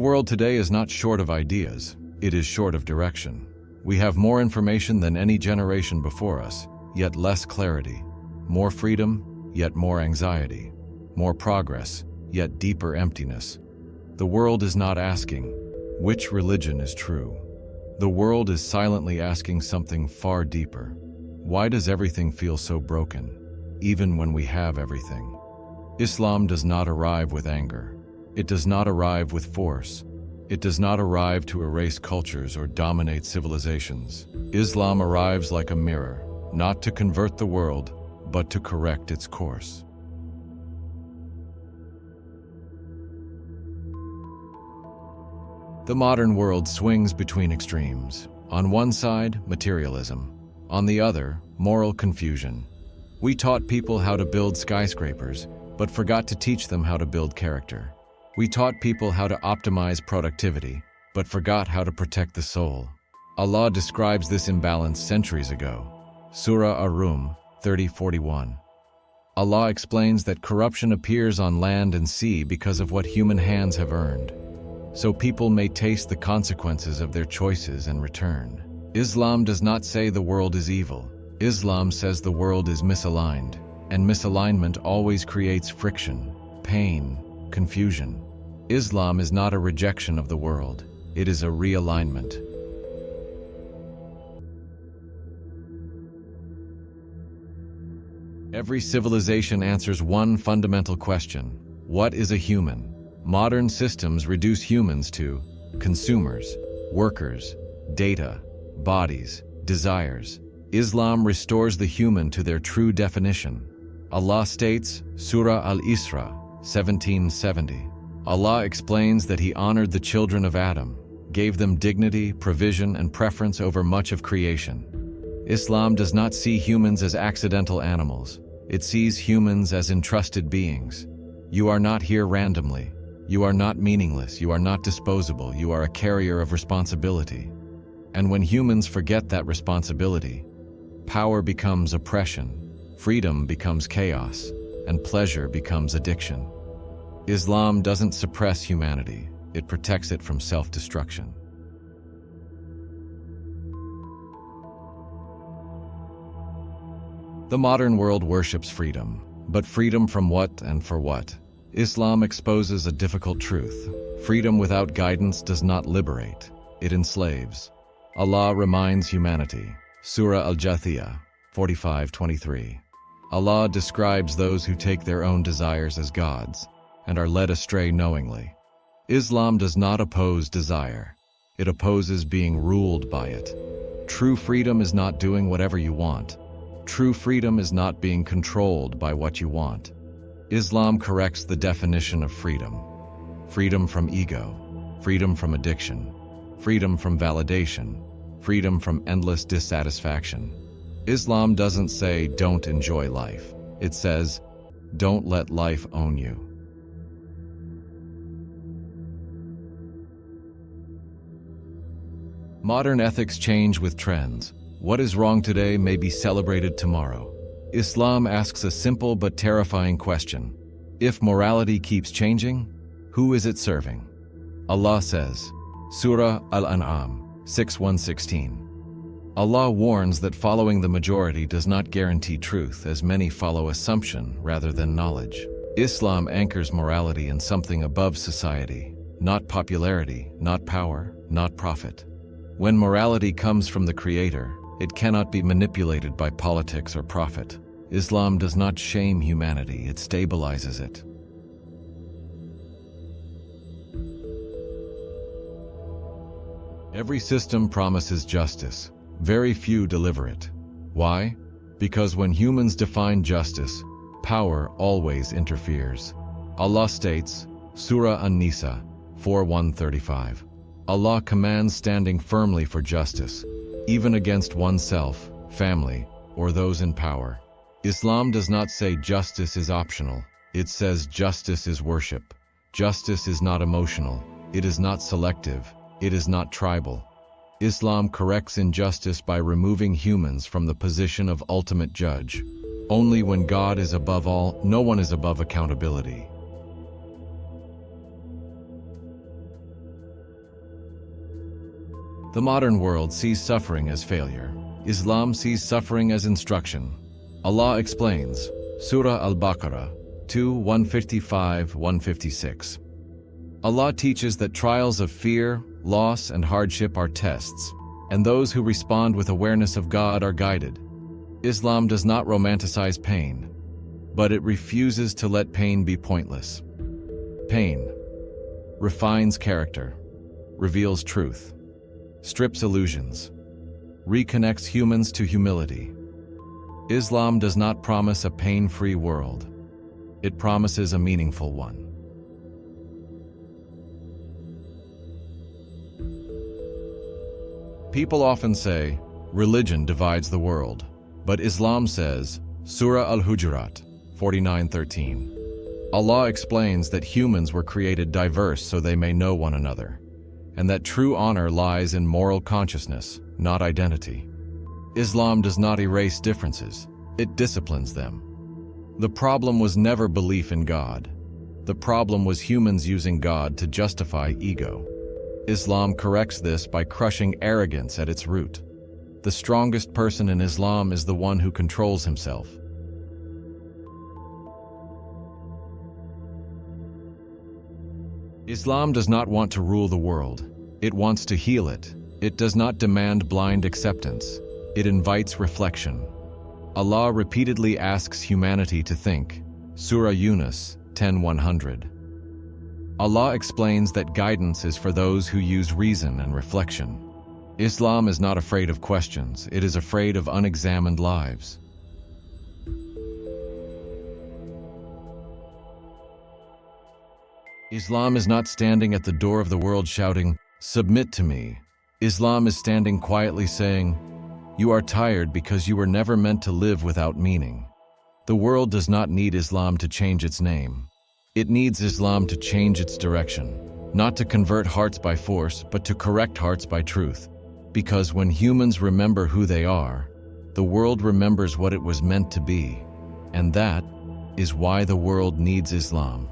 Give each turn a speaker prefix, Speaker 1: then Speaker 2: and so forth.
Speaker 1: The world today is not short of ideas, it is short of direction. We have more information than any generation before us, yet less clarity. More freedom, yet more anxiety. More progress, yet deeper emptiness. The world is not asking, which religion is true? The world is silently asking something far deeper. Why does everything feel so broken, even when we have everything? Islam does not arrive with anger. It does not arrive with force. It does not arrive to erase cultures or dominate civilizations. Islam arrives like a mirror, not to convert the world, but to correct its course. The modern world swings between extremes. On one side, materialism. On the other, moral confusion. We taught people how to build skyscrapers, but forgot to teach them how to build character. We taught people how to optimize productivity, but forgot how to protect the soul. Allah describes this imbalance centuries ago. Surah Ar-Rum 30:41. Allah explains that corruption appears on land and sea because of what human hands have earned. So people may taste the consequences of their choices and return. Islam does not say the world is evil. Islam says the world is misaligned, and misalignment always creates friction, pain, confusion. Islam is not a rejection of the world, it is a realignment. Every civilization answers one fundamental question: what is a human? Modern systems reduce humans to consumers, workers, data, bodies, desires. Islam restores the human to their true definition. Allah states, Surah Al-Isra 1770. Allah explains that He honored the children of Adam, gave them dignity, provision, and preference over much of creation. Islam does not see humans as accidental animals. It sees humans as entrusted beings. You are not here randomly. You are not meaningless. You are not disposable. You are a carrier of responsibility. And when humans forget that responsibility, power becomes oppression, freedom becomes chaos, and pleasure becomes addiction. Islam doesn't suppress humanity. It protects it from self-destruction. The modern world worships freedom, but freedom from what and for what? Islam exposes a difficult truth. Freedom without guidance does not liberate, it enslaves. Allah reminds humanity. Surah Al-Jathiyah 45:23. Allah describes those who take their own desires as gods and are led astray knowingly. Islam does not oppose desire. It opposes being ruled by it. True freedom is not doing whatever you want. True freedom is not being controlled by what you want. Islam corrects the definition of freedom. Freedom from ego, freedom from addiction, freedom from validation, freedom from endless dissatisfaction. Islam doesn't say, don't enjoy life. It says, don't let life own you. Modern ethics change with trends. What is wrong today may be celebrated tomorrow. Islam asks a simple but terrifying question. If morality keeps changing, who is it serving? Allah says, Surah Al-An'am 6:1-16. Allah warns that following the majority does not guarantee truth, as many follow assumption rather than knowledge. Islam anchors morality in something above society, not popularity, not power, not profit. When morality comes from the Creator, it cannot be manipulated by politics or profit. Islam does not shame humanity, it stabilizes it. Every system promises justice. Very few deliver it. Why? Because when humans define justice, power always interferes. Allah states, Surah An-Nisa 4:1-35. Allah commands standing firmly for justice, even against oneself, family, or those in power. Islam does not say justice is optional. It says justice is worship. Justice is not emotional. It is not selective. It is not tribal. Islam corrects injustice by removing humans from the position of ultimate judge. Only when God is above all, no one is above accountability. The modern world sees suffering as failure. Islam sees suffering as instruction. Allah explains, Surah Al-Baqarah 2, 155-156. Allah teaches that trials of fear, loss, and hardship are tests, and those who respond with awareness of God are guided. Islam does not romanticize pain, but it refuses to let pain be pointless. Pain refines character, reveals truth, strips illusions, reconnects humans to humility. Islam does not promise a pain-free world. It promises a meaningful one. People often say, religion divides the world, but Islam says, Surah Al-Hujurat 49:13. Allah explains that humans were created diverse so they may know one another, and that true honor lies in moral consciousness, not identity. Islam does not erase differences, it disciplines them. The problem was never belief in God. The problem was humans using God to justify ego. Islam corrects this by crushing arrogance at its root. The strongest person in Islam is the one who controls himself. Islam does not want to rule the world. It wants to heal it. It does not demand blind acceptance. It invites reflection. Allah repeatedly asks humanity to think. Surah Yunus 10:100. Allah explains that guidance is for those who use reason and reflection. Islam is not afraid of questions, it is afraid of unexamined lives. Islam is not standing at the door of the world shouting, "Submit to me." Islam is standing quietly saying, "You are tired because you were never meant to live without meaning." The world does not need Islam to change its name. It needs Islam to change its direction, not to convert hearts by force, but to correct hearts by truth. Because when humans remember who they are, the world remembers what it was meant to be. And that is why the world needs Islam.